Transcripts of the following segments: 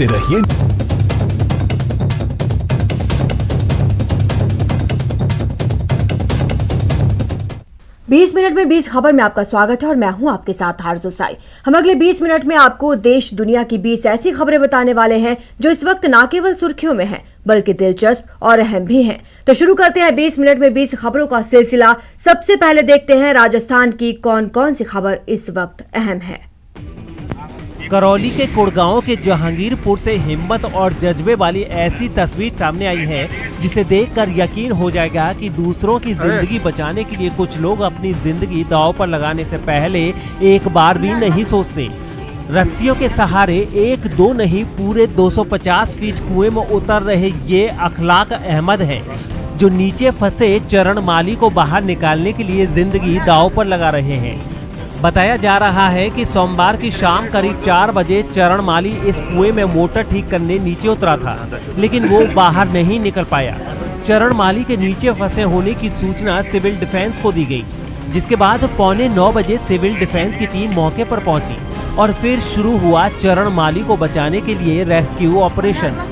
रहिए। बीस मिनट में 20 खबर में आपका स्वागत है और मैं हूं आपके साथ आरज़ू साई। हम अगले 20 मिनट में आपको देश दुनिया की 20 ऐसी खबरें बताने वाले हैं जो इस वक्त न केवल सुर्खियों में हैं बल्कि दिलचस्प और अहम भी हैं। तो शुरू करते हैं 20 मिनट में 20 खबरों का सिलसिला। सबसे पहले देखते हैं राजस्थान की कौन कौन सी खबर इस वक्त अहम है। करौली के कुड़गांव के जहांगीरपुर से हिम्मत और जज्बे वाली ऐसी तस्वीर सामने आई है जिसे देखकर यकीन हो जाएगा कि दूसरों की जिंदगी बचाने के लिए कुछ लोग अपनी जिंदगी दांव पर लगाने से पहले एक बार भी नहीं सोचते। रस्सियों के सहारे एक दो नहीं पूरे 250 फीट कुएं में उतर रहे ये अखलाक अहमद हैं, जो नीचे फंसे चरण माली को बाहर निकालने के लिए जिंदगी दांव पर लगा रहे हैं। बताया जा रहा है कि सोमवार की शाम करीब 4 बजे चरण माली इस कुएं में मोटर ठीक करने नीचे उतरा था, लेकिन वो बाहर नहीं निकल पाया। चरण माली के नीचे फंसे होने की सूचना सिविल डिफेंस को दी गई, जिसके बाद पौने 9 बजे सिविल डिफेंस की टीम मौके पर पहुंची और फिर शुरू हुआ चरण माली को बचाने के लिए रेस्क्यू ऑपरेशन।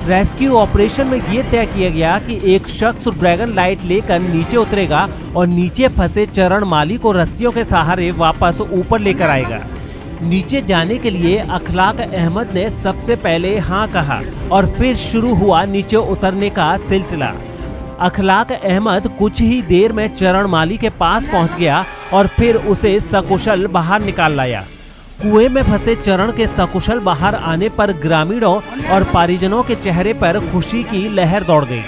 रेस्क्यू ऑपरेशन में ये तय किया गया कि एक शख्स ड्रैगन लाइट लेकर नीचे उतरेगा और नीचे फंसे चरण माली को रस्सियों के सहारे वापस ऊपर लेकर आएगा। नीचे जाने के लिए अखलाक अहमद ने सबसे पहले हाँ कहा और फिर शुरू हुआ नीचे उतरने का सिलसिला। अखलाक अहमद कुछ ही देर में चरण माली के पास पहुंच गया और फिर उसे सकुशल बाहर निकाल लाया। कुएं में फंसे चरण के सकुशल बाहर आने पर ग्रामीणों और परिजनों के चेहरे पर खुशी की लहर दौड़ गई।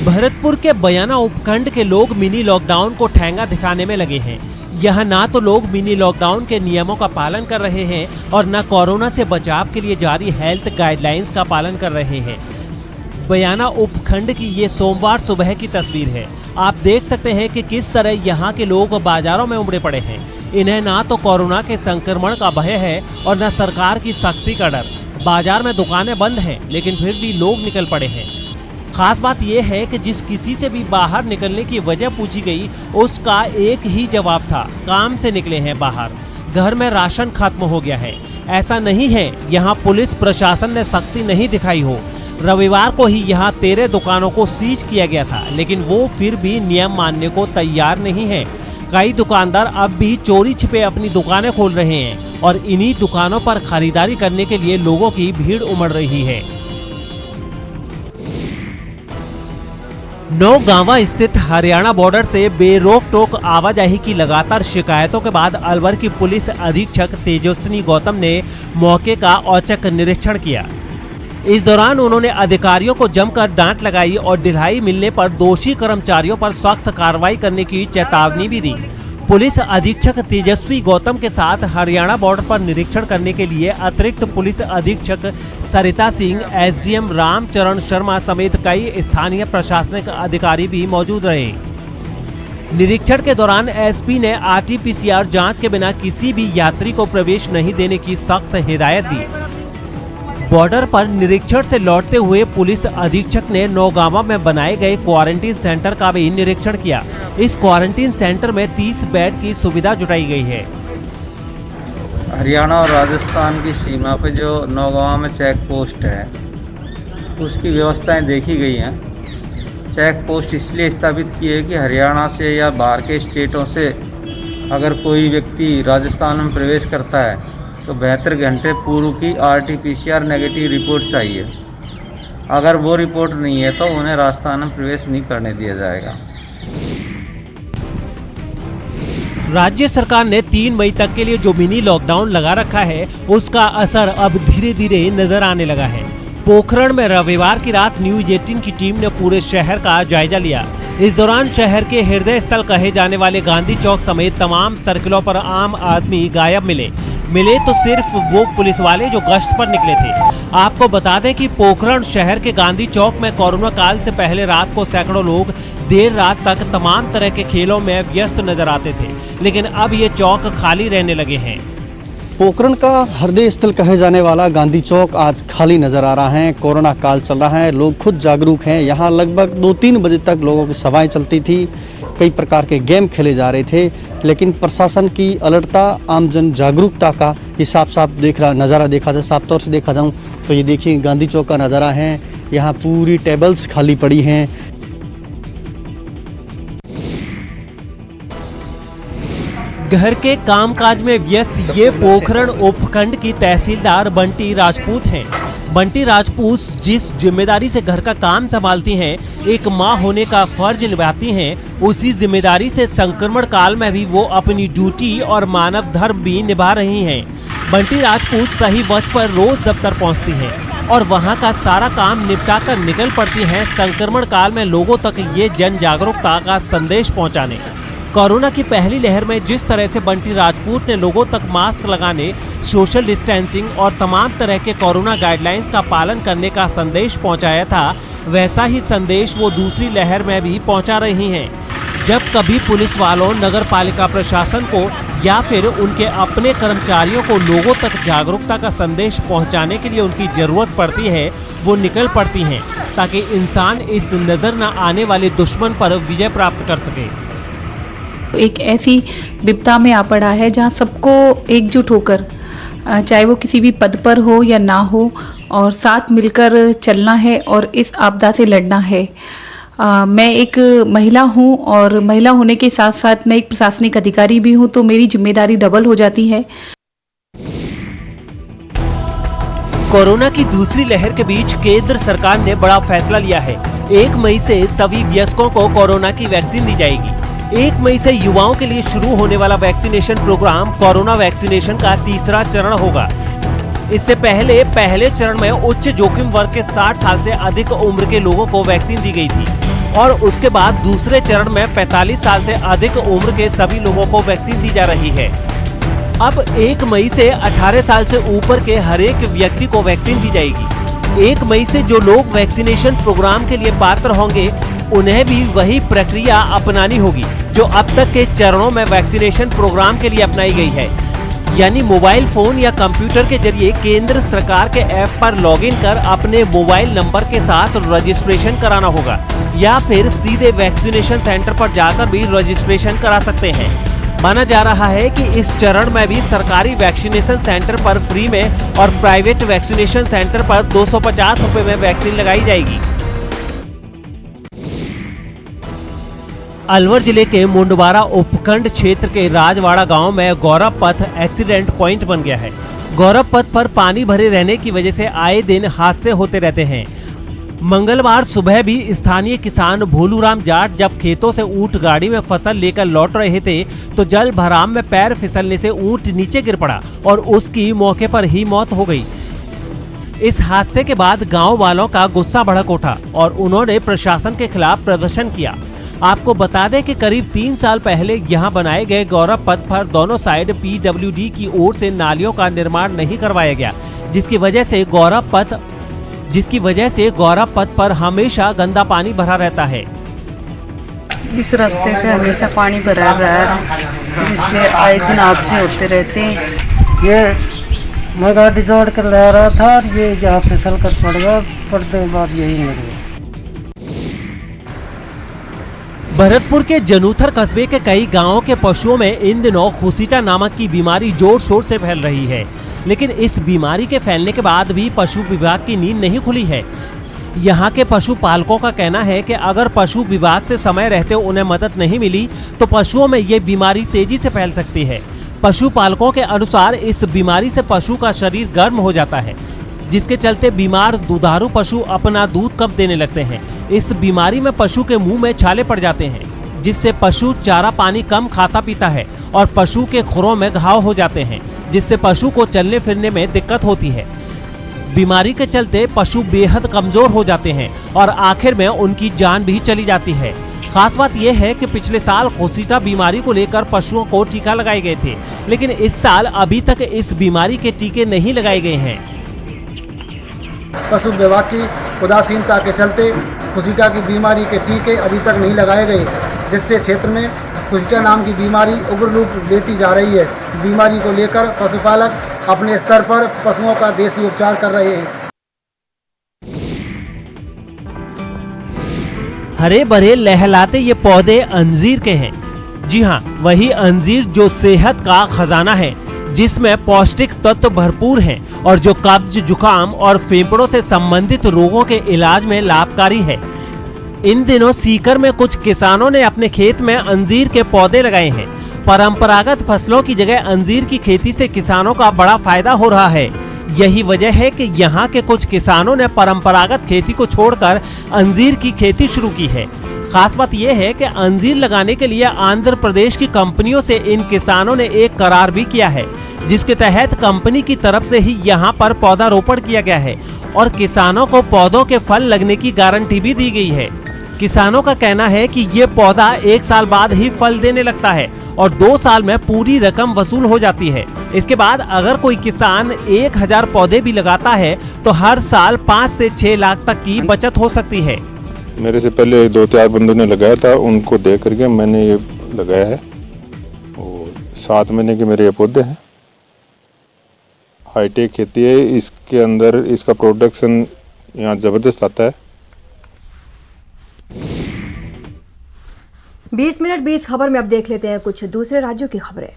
भरतपुर के बयाना उपखंड के लोग मिनी लॉकडाउन को ठेंगा दिखाने में लगे हैं। यह ना तो लोग मिनी लॉकडाउन के नियमों का पालन कर रहे हैं और न कोरोना से बचाव के लिए जारी हेल्थ गाइडलाइंस का पालन कर रहे हैं। बयाना उपखंड की ये सोमवार सुबह की तस्वीर है। आप देख सकते हैं कि किस तरह यहाँ के लोग बाजारों में उमड़े पड़े हैं। इन्हें ना तो कोरोना के संक्रमण का भय है और न सरकार की सख्ती का डर। बाजार में दुकानें बंद हैं, लेकिन फिर भी लोग निकल पड़े हैं। खास बात यह है कि जिस किसी से भी बाहर निकलने की वजह पूछी गई, उसका एक ही जवाब था, काम से निकले हैं बाहर, घर में राशन खत्म हो गया है। ऐसा नहीं है यहाँ पुलिस प्रशासन ने सख्ती नहीं दिखाई हो। रविवार को ही यहाँ 13 दुकानों को सीज किया गया था, लेकिन वो फिर भी नियम मानने को तैयार नहीं है। कई दुकानदार अब भी चोरी छिपे अपनी दुकानें खोल रहे हैं और इन्हीं दुकानों पर खरीदारी करने के लिए लोगों की भीड़ उमड़ रही है। नौगांवा स्थित हरियाणा बॉर्डर से बेरोक टोक आवाजाही की लगातार शिकायतों के बाद अलवर की पुलिस अधीक्षक तेजस्विनी गौतम ने मौके का औचक निरीक्षण किया। इस दौरान उन्होंने अधिकारियों को जमकर डांट लगाई और ढिलाई मिलने पर दोषी कर्मचारियों पर सख्त कार्रवाई करने की चेतावनी भी दी। पुलिस अधीक्षक तेजस्वी गौतम के साथ हरियाणा बॉर्डर पर निरीक्षण करने के लिए अतिरिक्त पुलिस अधीक्षक सरिता सिंह, एसडीएम रामचरण शर्मा समेत कई स्थानीय प्रशासनिक अधिकारी भी मौजूद रहे। निरीक्षण के दौरान एसपी ने आरटीपीसीआर जांच के बिना किसी भी यात्री को प्रवेश नहीं देने की सख्त हिदायत दी। बॉर्डर पर निरीक्षण से लौटते हुए पुलिस अधीक्षक ने नौगांवा में बनाए गए क्वारंटीन सेंटर का भी निरीक्षण किया। इस क्वारंटीन सेंटर में 30 बेड की सुविधा जुटाई गई है। हरियाणा और राजस्थान की सीमा पर जो नौगांवा में चेक पोस्ट है, उसकी व्यवस्थाएं देखी गई हैं। चेक पोस्ट इसलिए स्थापित की है कि हरियाणा से या बाहर के स्टेटों से अगर कोई व्यक्ति राजस्थान में प्रवेश करता है तो 72 घंटे पूर्व की आरटीपीसीआर नेगेटिव रिपोर्ट चाहिए। अगर वो रिपोर्ट नहीं है तो उन्हें राजस्थान में प्रवेश नहीं करने दिया जाएगा। राज्य सरकार ने 3 मई तक के लिए जो मिनी लॉकडाउन लगा रखा है, उसका असर अब धीरे धीरे नजर आने लगा है। पोखरण में रविवार की रात न्यूज 18 की टीम ने पूरे शहर का जायजा लिया। इस दौरान शहर के हृदय स्थल कहे जाने वाले गांधी चौक समेत तमाम सर्किलों पर आम आदमी गायब मिले तो सिर्फ वो पुलिस वाले जो गश्त पर निकले थे। आपको बता दें कि पोखरण शहर के गांधी चौक में कोरोना काल से पहले रात को सैकड़ों लोग देर रात तक तमाम तरह के खेलों में व्यस्त नजर आते थे, लेकिन अब ये चौक खाली रहने लगे हैं। पोखरण का हृदय स्थल कहे जाने वाला गांधी चौक आज खाली नजर आ रहा है। कोरोना काल चल रहा है, लोग खुद जागरूक हैं। यहाँ लगभग 2-3 बजे तक लोगों की सभाएं चलती थी। कई प्रकार के गेम खेले जा रहे थे, लेकिन प्रशासन की अलर्टता, आम जन जागरूकता का ये साफ नज़ारा देखा जाए, साफ तौर से देखा जाऊँ तो ये देखिए गांधी चौक का नज़ारा है। यहाँ पूरी टेबल्स खाली पड़ी हैं। घर के कामकाज में व्यस्त ये पोखरण उपखंड की तहसीलदार बंटी राजपूत हैं। बंटी राजपूत जिस जिम्मेदारी से घर का काम संभालती हैं, एक मां होने का फर्ज निभाती हैं, उसी जिम्मेदारी से संक्रमण काल में भी वो अपनी ड्यूटी और मानव धर्म भी निभा रही हैं। बंटी राजपूत सही वक्त पर रोज दफ्तर पहुंचती हैं और वहां का सारा काम निपटा कर निकल पड़ती हैं संक्रमण काल में लोगों तक ये जन जागरूकता का संदेश पहुंचाने। कोरोना की पहली लहर में जिस तरह से बंटी राजपूत ने लोगों तक मास्क लगाने, सोशल डिस्टेंसिंग और तमाम तरह के कोरोना गाइडलाइंस का पालन करने का संदेश पहुंचाया था, वैसा ही संदेश वो दूसरी लहर में भी पहुंचा रही हैं। जब कभी पुलिस वालों, नगर पालिका प्रशासन को या फिर उनके अपने कर्मचारियों को लोगों तक जागरूकता का संदेश पहुंचाने के लिए उनकी जरूरत पड़ती है, वो निकल पड़ती हैं ताकि इंसान इस नजर न आने वाले दुश्मन पर विजय प्राप्त कर सके। एक ऐसी विपदा में आ पड़ा है जहां सबको एकजुट होकर, चाहे वो किसी भी पद पर हो या ना हो, और साथ मिलकर चलना है और इस आपदा से लड़ना है। मैं एक महिला हूं और महिला होने के साथ साथ मैं एक प्रशासनिक अधिकारी भी हूं, तो मेरी जिम्मेदारी डबल हो जाती है। कोरोना की दूसरी लहर के बीच केंद्र सरकार ने बड़ा फैसला लिया है। 1 मई से सभी वयस्कों को कोरोना की वैक्सीन दी जाएगी। 1 मई से युवाओं के लिए शुरू होने वाला वैक्सीनेशन प्रोग्राम कोरोना वैक्सीनेशन का तीसरा चरण होगा। इससे पहले चरण में उच्च जोखिम वर्ग के 60 साल से अधिक उम्र के लोगों को वैक्सीन दी गई थी और उसके बाद दूसरे चरण में 45 साल से अधिक उम्र के सभी लोगों को वैक्सीन दी जा रही है। अब 1 मई से 18 साल से ऊपर के हर एक व्यक्ति को वैक्सीन दी जाएगी। 1 मई से जो लोग वैक्सीनेशन प्रोग्राम के लिए पात्र होंगे, उन्हें भी वही प्रक्रिया अपनानी होगी जो अब तक के चरणों में वैक्सीनेशन प्रोग्राम के लिए अपनाई गई है। यानी मोबाइल फोन या कंप्यूटर के जरिए केंद्र सरकार के ऐप पर लॉगिन कर अपने मोबाइल नंबर के साथ रजिस्ट्रेशन कराना होगा या फिर सीधे वैक्सीनेशन सेंटर पर जाकर भी रजिस्ट्रेशन करा सकते हैं। माना जा रहा है कि इस चरण में भी सरकारी वैक्सीनेशन सेंटर पर फ्री में और प्राइवेट वैक्सीनेशन सेंटर पर 250 रुपए में वैक्सीन लगाई जाएगी। अलवर जिले के मुंडवारा उपखंड क्षेत्र के राजवाड़ा गांव में गौरव पथ एक्सीडेंट पॉइंट बन गया है। गौरव पथ पर पानी भरे रहने की वजह से आए दिन हादसे होते रहते हैं। मंगलवार सुबह भी स्थानीय किसान भोलूराम जाट जब खेतों से ऊंट गाड़ी में फसल लेकर लौट रहे थे तो जल भराव में पैर फिसलने से ऊंट नीचे गिर पड़ा और उसकी मौके पर ही मौत हो गई। इस हादसे के बाद गांव वालों का गुस्सा भड़क उठा और उन्होंने प्रशासन के खिलाफ प्रदर्शन किया। आपको बता दें कि करीब 3 साल पहले यहां बनाए गए गौरव पथ पर दोनों साइड PWD की ओर से नालियों का निर्माण नहीं करवाया गया, जिसकी वजह से गौरव पथ पर हमेशा गंदा पानी भरा रहता है। इस रास्ते पे हमेशा पानी भरा रहा है, जिससे आए दिन हादसे होते रहते हैं। ये मैं गाड़ी जोड़ कर ले रहा था और ये यहाँ फिसल कर पड़ गया, पड़ने के बाद यही मर गया। भरतपुर के जनूथर कस्बे के कई गांवों के पशुओं में इन दिनों खुसीटा नामक की बीमारी जोर शोर से फैल रही है, लेकिन इस बीमारी के फैलने के बाद भी पशु विभाग की नींद नहीं खुली है। यहाँ के पशु पालकों का कहना है कि अगर पशु विभाग से समय रहते उन्हें मदद नहीं मिली तो पशुओं में ये बीमारी तेजी से फैल सकती है। पशु पालकों के अनुसार इस बीमारी से पशु का शरीर गर्म हो जाता है, जिसके चलते बीमार दुधारू पशु अपना दूध कम देने लगते हैं। इस बीमारी में पशु के मुंह में छाले पड़ जाते हैं, जिससे पशु चारा पानी कम खाता पीता है और पशु के खुरों में घाव हो जाते हैं, जिससे पशु को चलने फिरने में दिक्कत होती है। बीमारी के चलते पशु बेहद कमजोर हो जाते हैं और आखिर में उनकी जान भी चली जाती है। खास बात यह है कि पिछले साल खुसीटा बीमारी को लेकर पशुओं को टीका लगाए गए थे, लेकिन इस साल अभी तक इस बीमारी के टीके नहीं लगाए गए हैं। पशु विभाग की उदासीनता के चलते खुसीटा की बीमारी के टीके अभी तक नहीं लगाए गए, जिससे क्षेत्र में खुसीटा नाम की बीमारी उग्र रूप लेती जा रही है। बीमारी को लेकर पशुपालक अपने स्तर पर पशुओं का देसी उपचार कर रहे हैं। हरे भरे लहलाते ये पौधे अंजीर के हैं। जी हाँ, वही अंजीर जो सेहत का खजाना है, जिसमें पौष्टिक तत्व भरपूर हैं और जो कब्ज, जुकाम और फेफड़ों से संबंधित रोगों के इलाज में लाभकारी है। इन दिनों सीकर में कुछ किसानों ने अपने खेत में अंजीर के पौधे लगाए हैं। परंपरागत फसलों की जगह अंजीर की खेती से किसानों का बड़ा फायदा हो रहा है। यही वजह है कि यहाँ के कुछ किसानों ने परंपरागत खेती को छोड़कर अंजीर की खेती शुरू की है। खास बात यह है कि अंजीर लगाने के लिए आंध्र प्रदेश की कंपनियों से इन किसानों ने एक करार भी किया है, जिसके तहत कंपनी की तरफ से ही यहाँ पर पौधारोपण किया गया है और किसानों को पौधों के फल लगने की गारंटी भी दी गई है। किसानों का कहना है कि ये पौधा 1 साल बाद ही फल देने लगता है और 2 साल में पूरी रकम वसूल हो जाती है। इसके बाद अगर कोई किसान 1000 पौधे भी लगाता है तो हर साल 5 से 6 लाख तक की बचत हो सकती है। मेरे से पहले 2-4 बंदों ने लगाया था, उनको देख करके मैंने ये लगाया है और 7 महीने के मेरे ये पौधे हैं। हाईटेक खेती है, इसके अंदर इसका प्रोडक्शन यहाँ ज़बरदस्त आता है। 20 मिनट 20 खबर में अब देख लेते हैं कुछ दूसरे राज्यों की खबरें।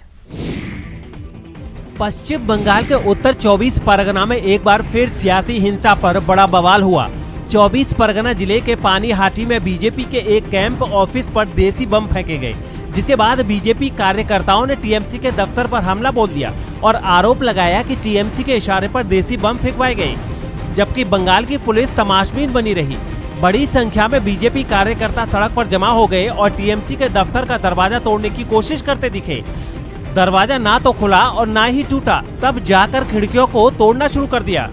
पश्चिम बंगाल के उत्तर 24 परगना में एक बार फिर सियासी हिंसा पर बड़ा बवाल हुआ। 24 परगना जिले के पानीहाटी में बीजेपी के एक कैंप ऑफिस पर देसी बम फेंके गए, जिसके बाद बीजेपी कार्यकर्ताओं ने टीएमसी के दफ्तर पर हमला बोल दिया और आरोप लगाया कि टीएमसी के इशारे पर देसी बम फेंकवाए गए, जबकि बंगाल की पुलिस तमाशबीन बनी रही। बड़ी संख्या में बीजेपी कार्यकर्ता सड़क पर जमा हो गए और टीएमसी के दफ्तर का दरवाजा तोड़ने की कोशिश करते दिखे। दरवाजा ना तो खुला और ना ही टूटा, तब जाकर खिड़कियों को तोड़ना शुरू कर दिया।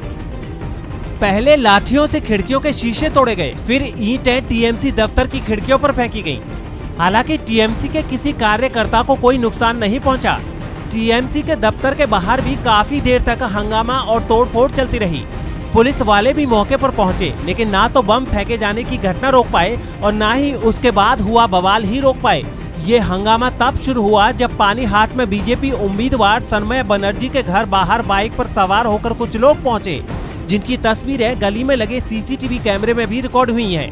पहले लाठियों से खिड़कियों के शीशे तोड़े गए, फिर ईंटें टीएमसी दफ्तर की खिड़कियों पर फेंकी गईं। हालांकि टीएमसी के किसी कार्यकर्ता को कोई नुकसान नहीं पहुंचा। टीएमसी के दफ्तर के बाहर भी काफी देर तक हंगामा और तोड़फोड़ चलती रही। पुलिस वाले भी मौके पर पहुंचे, लेकिन ना तो बम फेंके जाने की घटना रोक पाए और ना ही उसके बाद हुआ बवाल ही रोक पाए। ये हंगामा तब शुरू हुआ जब पानीहाट में बीजेपी उम्मीदवार सन्मय बनर्जी के घर बाहर बाइक पर सवार होकर कुछ लोग पहुंचे, जिनकी तस्वीरें गली में लगे सीसीटीवी कैमरे में भी रिकॉर्ड हुई हैं।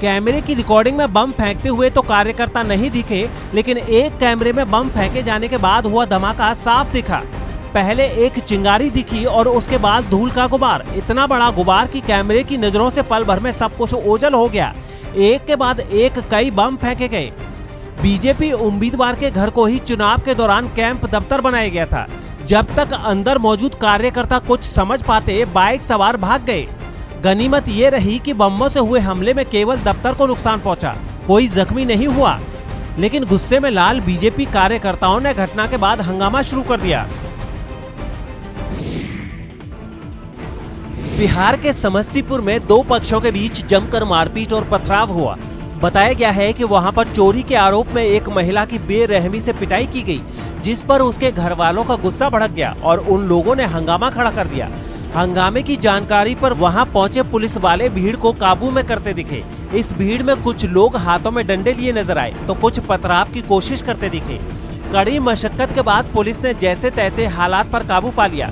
कैमरे की रिकॉर्डिंग में बम फेंकते हुए तो कार्यकर्ता नहीं दिखे, लेकिन एक कैमरे में बम फेंके जाने के बाद हुआ धमाका साफ दिखा। पहले एक चिंगारी दिखी और उसके बाद धूल का गुबार, इतना बड़ा गुबार कि कैमरे की नजरों से पल भर में सब कुछ ओझल हो गया। एक के बाद एक कई बम फेंके गए। बीजेपी उम्मीदवार के घर को ही चुनाव के दौरान कैंप दफ्तर बनाया गया था। जब तक अंदर मौजूद कार्यकर्ता कुछ समझ पाते, बाइक सवार भाग गए। गनीमत ये रही कि बमों से हुए हमले में केवल दफ्तर को नुकसान पहुंचा, कोई जख्मी नहीं हुआ। लेकिन गुस्से में लाल बीजेपी कार्यकर्ताओं ने घटना के बाद हंगामा शुरू कर दिया। बिहार के समस्तीपुर में 2 पक्षों के बीच जमकर मारपीट और पथराव हुआ। बताया गया है कि वहां पर चोरी के आरोप में एक महिला की बेरहमी से पिटाई की गई, जिस पर उसके घर वालों का गुस्सा भड़क गया और उन लोगों ने हंगामा खड़ा कर दिया। हंगामे की जानकारी पर वहां पहुंचे पुलिस वाले भीड़ को काबू में करते दिखे। इस भीड़ में कुछ लोग हाथों में डंडे लिए नजर आए तो कुछ पथराव की कोशिश करते दिखे। कड़ी मशक्कत के बाद पुलिस ने जैसे तैसे हालात पर काबू पा लिया,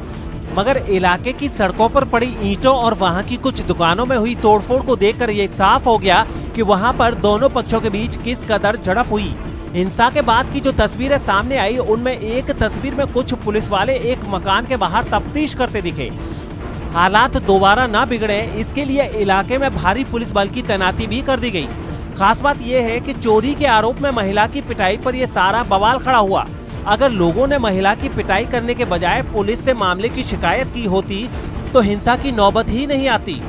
मगर इलाके की सड़कों पर पड़ी ईंटों और वहां की कुछ दुकानों में हुई तोड़फोड़ को देखकर ये साफ हो गया कि वहां पर दोनों पक्षों के बीच किस कदर झड़प हुई। हिंसा के बाद की जो तस्वीरें सामने आई, उनमें एक तस्वीर में कुछ पुलिस वाले एक मकान के बाहर तफ्तीश करते दिखे। हालात दोबारा ना बिगड़े, इसके लिए इलाके में भारी पुलिस बल की तैनाती भी कर दी गई। खास बात यह है कि चोरी के आरोप में महिला की पिटाई पर यह सारा बवाल खड़ा हुआ। अगर लोगों ने महिला की पिटाई करने के बजाय पुलिस से मामले की शिकायत की होती तो हिंसा की नौबत ही नहीं आती।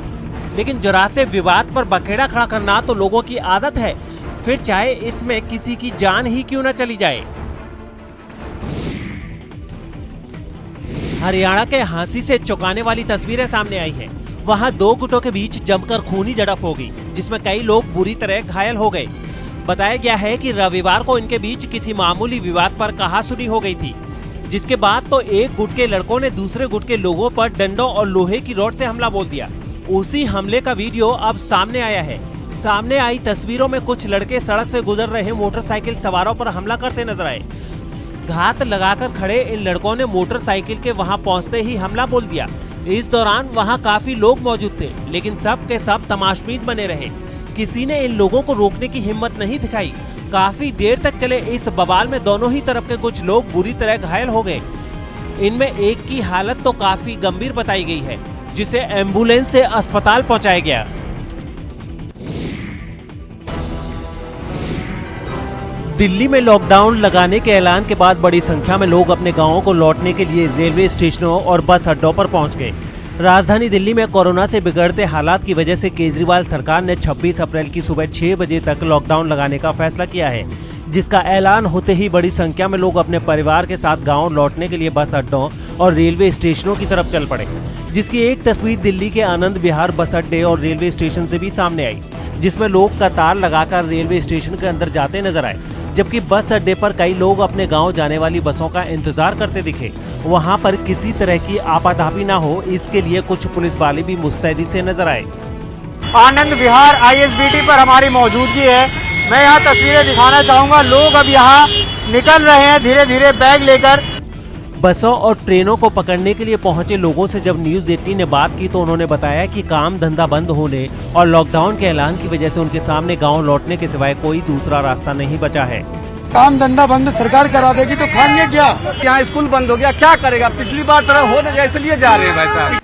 लेकिन जरा से विवाद पर बखेड़ा खड़ा करना तो लोगों की आदत है, फिर चाहे इसमें किसी की जान ही क्यों न चली जाए। हरियाणा के हांसी से चौंकाने वाली तस्वीरें सामने आई हैं। वहां 2 गुटों के बीच जमकर खूनी झड़प हो गई, जिसमें कई लोग बुरी तरह घायल हो गए। बताया गया है कि रविवार को इनके बीच किसी मामूली विवाद पर कहासुनी हो गई थी, जिसके बाद तो एक गुट के लड़कों ने दूसरे गुट के लोगों पर डंडों और लोहे की रॉड से हमला बोल दिया। उसी हमले का वीडियो अब सामने आया है। सामने आई तस्वीरों में कुछ लड़के सड़क से गुजर रहे मोटरसाइकिल सवारों पर हमला करते नजर आए। घात लगाकर खड़े इन लड़कों ने मोटरसाइकिल के वहां पहुंचते ही हमला बोल दिया। इस दौरान वहां काफी लोग मौजूद थे, लेकिन सब के सब तमाशबीन बने रहे। किसी ने इन लोगों को रोकने की हिम्मत नहीं दिखाई। काफी देर तक चले इस बवाल में दोनों ही तरफ के कुछ लोग बुरी तरह घायल हो गए। इनमें एक की हालत तो काफी गंभीर बताई गई है, जिसे एम्बुलेंस से अस्पताल पहुंचाया गया। दिल्ली में लॉकडाउन लगाने के ऐलान के बाद बड़ी संख्या में लोग अपने गांवों को लौटने के लिए रेलवे स्टेशनों और बस अड्डों पर पहुंच गए। राजधानी दिल्ली में कोरोना से बिगड़ते हालात की वजह से केजरीवाल सरकार ने 26 अप्रैल की सुबह 6 बजे तक लॉकडाउन लगाने का फैसला किया है, जिसका ऐलान होते ही बड़ी संख्या में लोग अपने परिवार के साथ गांव लौटने के लिए बस अड्डों और रेलवे स्टेशनों की तरफ चल पड़े, जिसकी एक तस्वीर दिल्ली के आनंद विहार बस अड्डे और रेलवे स्टेशन से भी सामने आई, जिसमें लोग कतार लगाकर रेलवे स्टेशन के अंदर जाते नजर आए, जबकि बस अड्डे पर कई लोग अपने गांव जाने वाली बसों का इंतजार करते दिखे। वहां पर किसी तरह की आपाधापी न हो, इसके लिए कुछ पुलिस वाले भी मुस्तैदी से नजर आए। आनंद विहार ISBT पर हमारी मौजूदगी है। मैं यहाँ तस्वीरें दिखाना चाहूँगा। लोग अब यहाँ निकल रहे हैं धीरे धीरे बैग लेकर। बसों और ट्रेनों को पकड़ने के लिए पहुंचे लोगों से जब न्यूज 18 ने बात की तो उन्होंने बताया कि काम धंधा बंद होने और लॉकडाउन के ऐलान की वजह से उनके सामने गांव लौटने के सिवाय कोई दूसरा रास्ता नहीं बचा है। काम धंधा बंद सरकार करा देगी तो खाएंगे क्या? यहाँ स्कूल बंद हो गया, क्या करेगा? पिछली बार तरह हो जाए इसलिए जा रहे हैं भाई साहब।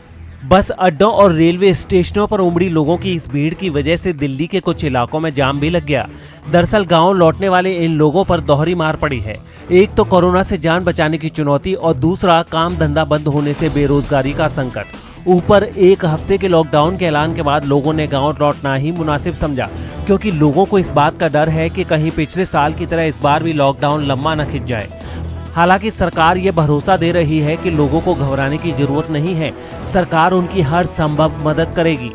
बस अड्डों और रेलवे स्टेशनों पर उमड़ी लोगों की इस भीड़ की वजह से दिल्ली के कुछ इलाकों में जाम भी लग गया। दरअसल गांव लौटने वाले इन लोगों पर दोहरी मार पड़ी है। एक तो कोरोना से जान बचाने की चुनौती और दूसरा काम धंधा बंद होने से बेरोजगारी का संकट। ऊपर एक हफ्ते के लॉकडाउन के ऐलान के बाद लोगों ने गांव लौटना ही मुनासिब समझा, क्योंकि लोगों को इस बात का डर है कि कहीं पिछले साल की तरह इस बार भी लॉकडाउन लंबा न खिंच जाए। हालांकि सरकार ये भरोसा दे रही है कि लोगों को घबराने की जरूरत नहीं है, सरकार उनकी हर संभव मदद करेगी।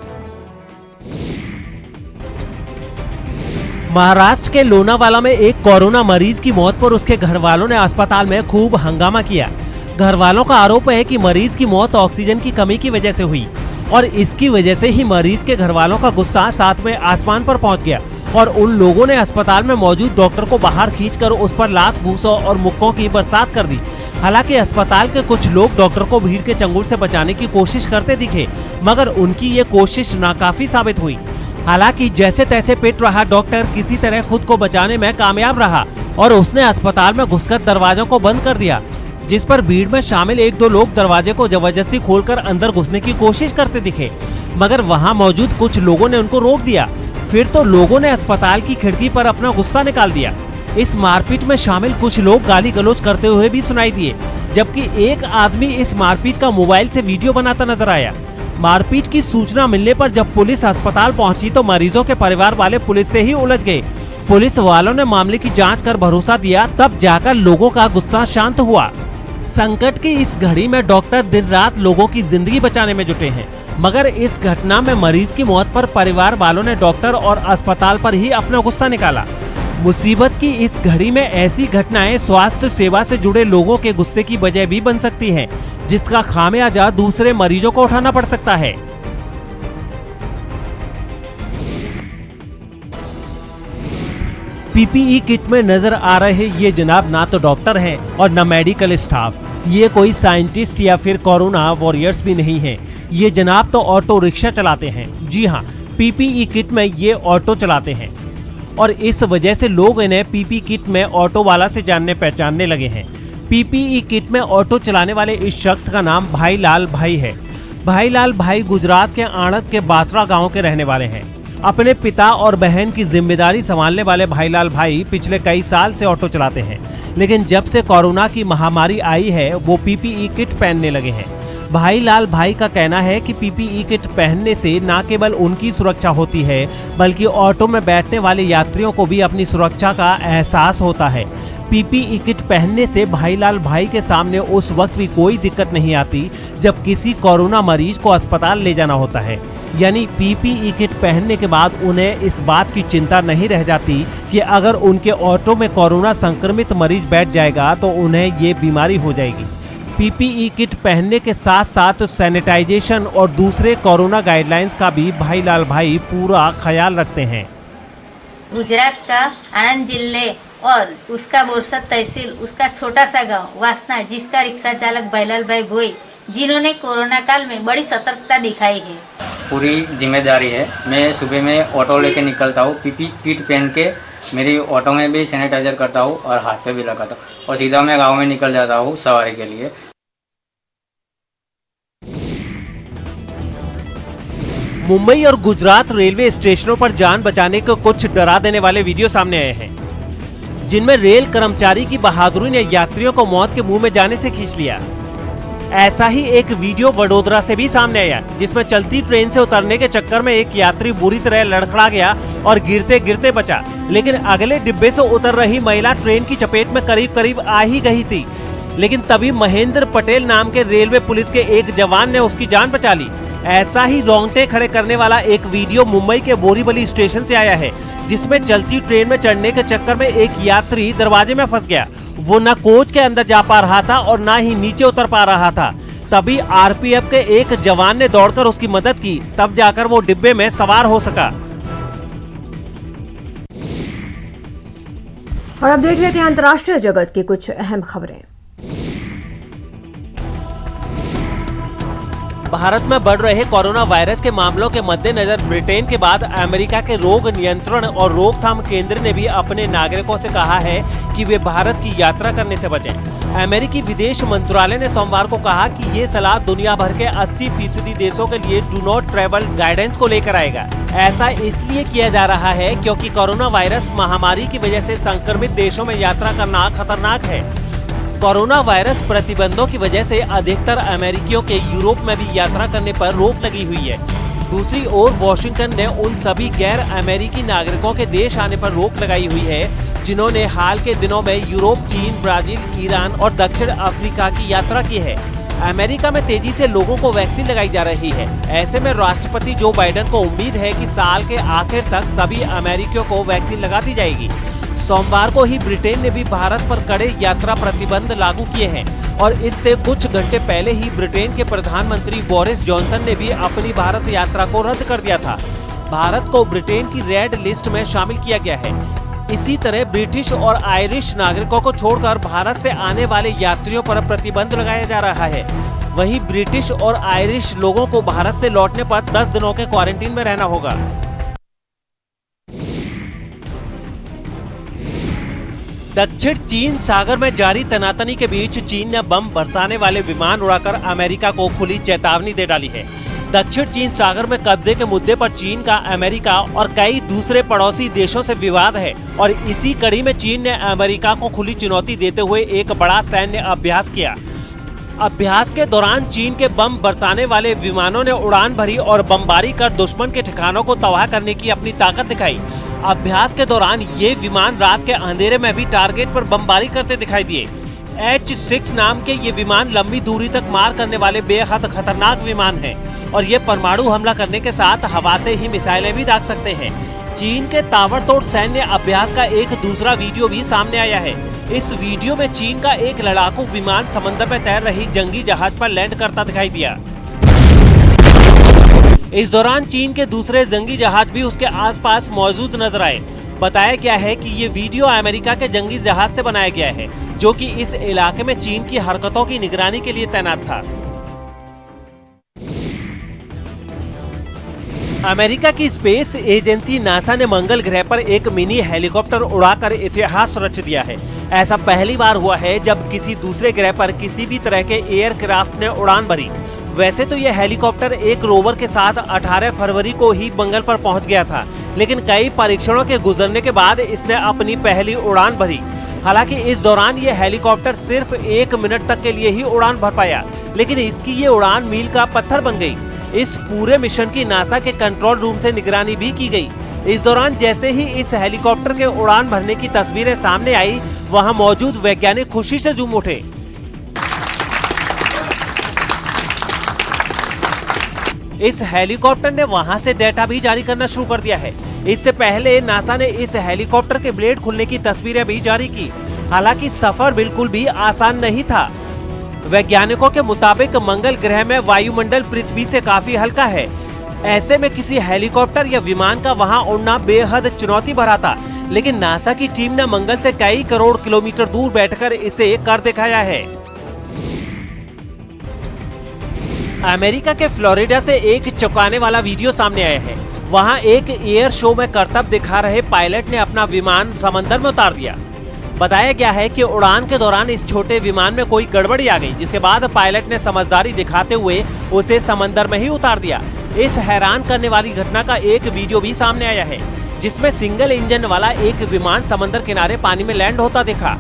महाराष्ट्र के लोनावाला में एक कोरोना मरीज की मौत पर उसके घर वालों ने अस्पताल में खूब हंगामा किया। घर वालों का आरोप है कि मरीज की मौत ऑक्सीजन की कमी की वजह से हुई और इसकी वजह से ही मरीज के घर वालों का गुस्सा सातवें आसमान पर पहुंच गया और उन लोगों ने अस्पताल में मौजूद डॉक्टर को बाहर खींचकर उस पर लात, घूसों और मुक्कों की बरसात कर दी। हालांकि अस्पताल के कुछ लोग डॉक्टर को भीड़ के चंगुल से बचाने की कोशिश करते दिखे, मगर उनकी ये कोशिश नाकाफी साबित हुई। हालांकि जैसे तैसे पिट रहा डॉक्टर किसी तरह खुद को बचाने में कामयाब रहा और उसने अस्पताल में घुसकर दरवाजों को बंद कर दिया, जिस पर भीड़ में शामिल 1-2 लोग दरवाजे को जबरदस्ती खोलकर अंदर घुसने की कोशिश करते दिखे, मगर वहां मौजूद कुछ लोगों ने उनको रोक दिया। फिर तो लोगों ने अस्पताल की खिड़की पर अपना गुस्सा निकाल दिया। इस मारपीट में शामिल कुछ लोग गाली गलौज करते हुए भी सुनाई दिए, जबकि एक आदमी इस मारपीट का मोबाइल से वीडियो बनाता नजर आया। मारपीट की सूचना मिलने पर जब पुलिस अस्पताल पहुंची तो मरीजों के परिवार वाले पुलिस से ही उलझ गए। पुलिस वालों ने मामले की जांच कर भरोसा दिया, तब जाकर लोगों का गुस्सा शांत हुआ। संकट की इस घड़ी में डॉक्टर दिन रात लोगों की जिंदगी बचाने में जुटे हैं, मगर इस घटना में मरीज की मौत पर परिवार वालों ने डॉक्टर और अस्पताल पर ही अपना गुस्सा निकाला। मुसीबत की इस घड़ी में ऐसी घटनाएं स्वास्थ्य सेवा से जुड़े लोगों के गुस्से की वजह भी बन सकती हैं, जिसका खामियाजा दूसरे मरीजों को उठाना पड़ सकता है। पीपीई किट में नजर आ रहे ये जनाब ना तो डॉक्टर हैं और न मेडिकल स्टाफ। ये कोई साइंटिस्ट या फिर कोरोना वॉरियर्स भी नहीं हैं। ये जनाब तो ऑटो रिक्शा चलाते हैं। जी हाँ, पीपीई किट में ये ऑटो चलाते हैं और इस वजह से लोग इन्हें पीपीई किट में ऑटो वाला से जानने पहचानने लगे हैं। पीपीई किट में ऑटो चलाने वाले इस शख्स का नाम भाईलाल भाई है। भाईलाल भाई गुजरात के आणंद के बासरा गाँव के रहने वाले हैं। अपने पिता और बहन की जिम्मेदारी संभालने वाले भाईलाल भाई पिछले कई साल से ऑटो चलाते हैं, लेकिन जब से कोरोना की महामारी आई है वो पीपीई किट पहनने लगे हैं। भाईलाल भाई का कहना है कि पीपीई किट पहनने से न केवल उनकी सुरक्षा होती है, बल्कि ऑटो में बैठने वाले यात्रियों को भी अपनी सुरक्षा का एहसास होता है। पीपीई किट पहनने से भाईलाल भाई के सामने उस वक्त भी कोई दिक्कत नहीं आती जब किसी कोरोना मरीज को अस्पताल ले जाना होता है। यानी पीपीई किट पहनने के बाद उन्हें इस बात की चिंता नहीं रह जाती कि अगर उनके ऑटो में कोरोना संक्रमित मरीज बैठ जाएगा तो उन्हें ये बीमारी हो जाएगी। पीपीई किट पहनने के साथ साथ सैनिटाइजेशन और दूसरे कोरोना गाइडलाइंस का भी भाईलाल भाई पूरा ख्याल रखते हैं। गुजरात का आनंद जिले और उसका बोरसद तहसील, उसका छोटा सा गांव वासना, जिसका रिक्शा चालक भाईलाल भाई भोई, जिन्होंने कोरोना काल में बड़ी सतर्कता दिखाई है। पूरी जिम्मेदारी है। मैं सुबह में ऑटो लेके निकलता हूँ, पीपी किट पहन के मेरी ऑटो में भी सैनिटाइजर करता हूँ और हाथ पे भी लगाता हूँ और सीधा मैं गांव में निकल जाता हूँ सवारी के लिए। मुंबई और गुजरात रेलवे स्टेशनों पर जान बचाने के कुछ डरा देने वाले वीडियो सामने आए हैं, जिनमें रेल कर्मचारी की बहादुरी ने यात्रियों को मौत के मुंह में जाने से खींच लिया। ऐसा ही एक वीडियो वडोदरा से भी सामने आया, जिसमें चलती ट्रेन से उतरने के चक्कर में एक यात्री बुरी तरह लड़खड़ा गया और गिरते गिरते बचा, लेकिन अगले डिब्बे से उतर रही महिला ट्रेन की चपेट में करीब करीब आ ही गई थी। लेकिन तभी महेंद्र पटेल नाम के रेलवे पुलिस के एक जवान ने उसकी जान बचा ली। ऐसा ही रोंगटे खड़े करने वाला एक वीडियो मुंबई के बोरीवली स्टेशन से आया है, जिसमें चलती ट्रेन में चढ़ने के चक्कर में एक यात्री दरवाजे में फंस गया। वो न कोच के अंदर जा पा रहा था और न ही नीचे उतर पा रहा था। तभी आरपीएफ के एक जवान ने दौड़कर उसकी मदद की, तब जाकर वो डिब्बे में सवार हो सका। और अब देख लेते हैं अंतर्राष्ट्रीय जगत की कुछ अहम खबरें। भारत में बढ़ रहे कोरोना वायरस के मामलों के मद्देनजर ब्रिटेन के बाद अमेरिका के रोग नियंत्रण और रोकथाम केंद्र ने भी अपने नागरिकों से कहा है कि वे भारत की यात्रा करने से बचें। अमेरिकी विदेश मंत्रालय ने सोमवार को कहा कि ये सलाह दुनिया भर के 80% देशों के लिए डू नॉट ट्रैवल गाइडेंस को लेकर आएगा। ऐसा इसलिए किया जा रहा है क्योंकि कोरोना वायरस महामारी की वजह से संक्रमित देशों में यात्रा करना खतरनाक है। कोरोना वायरस प्रतिबंधों की वजह से अधिकतर अमेरिकियों के यूरोप में भी यात्रा करने पर रोक लगी हुई है। दूसरी ओर वॉशिंगटन ने उन सभी गैर अमेरिकी नागरिकों के देश आने पर रोक लगाई हुई है जिन्होंने हाल के दिनों में यूरोप, चीन, ब्राजील, ईरान और दक्षिण अफ्रीका की यात्रा की है। अमेरिका में तेजी से लोगों को वैक्सीन लगाई जा रही है। ऐसे में राष्ट्रपति जो बाइडेन को उम्मीद है कि साल के आखिर तक सभी अमेरिकियों को वैक्सीन लगा दी जाएगी। सोमवार को ही ब्रिटेन ने भी भारत पर कड़े यात्रा प्रतिबंध लागू किए हैं और इससे कुछ घंटे पहले ही ब्रिटेन के प्रधानमंत्री बोरिस जॉनसन ने भी अपनी भारत यात्रा को रद्द कर दिया था। भारत को ब्रिटेन की रेड लिस्ट में शामिल किया गया है। इसी तरह ब्रिटिश और आयरिश नागरिकों को छोड़कर भारत से आने वाले यात्रियों पर प्रतिबंध लगाया जा रहा है। वहीं ब्रिटिश और आयरिश लोगों को भारत से लौटने पर 10 दिनों के क्वारंटीन में रहना होगा। दक्षिण चीन सागर में जारी तनातनी के बीच चीन ने बम बरसाने वाले विमान उड़ाकर अमेरिका को खुली चेतावनी दे डाली है। दक्षिण चीन सागर में कब्जे के मुद्दे पर चीन का अमेरिका और कई दूसरे पड़ोसी देशों से विवाद है और इसी कड़ी में चीन ने अमेरिका को खुली चुनौती देते हुए एक बड़ा सैन्य अभ्यास किया। अभ्यास के दौरान चीन के बम बरसाने वाले विमानों ने उड़ान भरी और बमबारी कर दुश्मन के ठिकानों को तबाह करने की अपनी ताकत दिखाई। अभ्यास के दौरान ये विमान रात के अंधेरे में भी टारगेट पर बमबारी करते दिखाई दिए। H-6 नाम के ये विमान लंबी दूरी तक मार करने वाले बेहद खतरनाक विमान हैं और ये परमाणु हमला करने के साथ हवा से ही मिसाइलें भी दाग सकते हैं। चीन के ताबड़तोड़ सैन्य अभ्यास का एक दूसरा वीडियो भी सामने आया है। इस वीडियो में चीन का एक लड़ाकू विमान समंदर में तैर रही जंगी जहाज पर लैंड करता दिखाई दिया। इस दौरान चीन के दूसरे जंगी जहाज भी उसके आसपास मौजूद नजर आए। बताया गया है कि ये वीडियो अमेरिका के जंगी जहाज से बनाया गया है, जो कि इस इलाके में चीन की हरकतों की निगरानी के लिए तैनात था। अमेरिका की स्पेस एजेंसी नासा ने मंगल ग्रह पर एक मिनी हेलीकॉप्टर उड़ाकर इतिहास रच दिया है। ऐसा पहली बार हुआ है जब किसी दूसरे ग्रह पर किसी भी तरह के एयरक्राफ्ट ने उड़ान भरी। वैसे तो यह हेलीकॉप्टर एक रोवर के साथ 18 फरवरी को ही मंगल पर पहुंच गया था, लेकिन कई परीक्षणों के गुजरने के बाद इसने अपनी पहली उड़ान भरी। हालांकि इस दौरान यह हेलीकॉप्टर सिर्फ 1 मिनट तक के लिए ही उड़ान भर पाया, लेकिन इसकी ये उड़ान मील का पत्थर बन गई। इस पूरे मिशन की नासा के कंट्रोल रूम से निगरानी भी की गई। इस दौरान जैसे ही इस हेलीकॉप्टर के उड़ान भरने की तस्वीरें सामने आई, वहां मौजूद वैज्ञानिक खुशी से झूम उठे। इस हेलीकॉप्टर ने वहां से डेटा भी जारी करना शुरू कर दिया है। इससे पहले नासा ने इस हेलीकॉप्टर के ब्लेड खुलने की तस्वीरें भी जारी की। हालांकि सफर बिल्कुल भी आसान नहीं था। वैज्ञानिकों के मुताबिक मंगल ग्रह में वायुमंडल पृथ्वी से काफी हल्का है। ऐसे में किसी हेलीकॉप्टर या विमान का वहां उड़ना बेहद चुनौती भरा था, लेकिन नासा की टीम ने मंगल से कई करोड़ किलोमीटर दूर बैठकर इसे कर दिखाया है। अमेरिका के फ्लोरिडा से एक चौंकाने वाला वीडियो सामने आया है। वहां एक एयर शो में करतब दिखा रहे पायलट ने अपना विमान समंदर में उतार दिया। बताया गया है कि उड़ान के दौरान इस छोटे विमान में कोई गड़बड़ी आ गई, जिसके बाद पायलट ने समझदारी दिखाते हुए उसे समंदर में ही उतार दिया। इस हैरान करने वाली घटना का एक वीडियो भी सामने आया है, जिसमें सिंगल इंजन वाला एक विमान समंदर किनारे पानी में लैंड होता दिखा।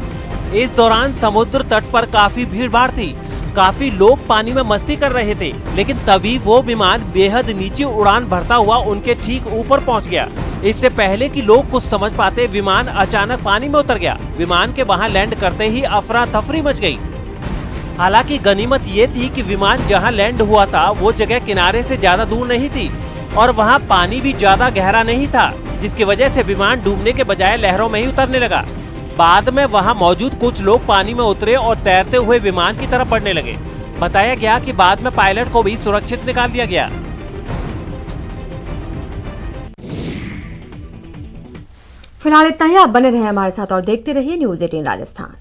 इस दौरान समुद्र तट पर काफी भीड़ भाड़ थी, काफी लोग पानी में मस्ती कर रहे थे, लेकिन तभी वो विमान बेहद नीचे उड़ान भरता हुआ उनके ठीक ऊपर पहुंच गया। इससे पहले कि लोग कुछ समझ पाते, विमान अचानक पानी में उतर गया। विमान के वहां लैंड करते ही अफरा तफरी मच गई। हालांकि गनीमत ये थी कि विमान जहां लैंड हुआ था वो जगह किनारे से ज्यादा दूर नहीं थी और वहां पानी भी ज्यादा गहरा नहीं था, जिसकी वजह से विमान डूबने के बजाय लहरों में ही उतरने लगा। बाद में वहां मौजूद कुछ लोग पानी में उतरे और तैरते हुए विमान की तरफ बढ़ने लगे। बताया गया कि बाद में पायलट को भी सुरक्षित निकाल दिया गया। फिलहाल इतना ही। आप बने रहे हमारे साथ और देखते रहिए न्यूज़ 18 राजस्थान।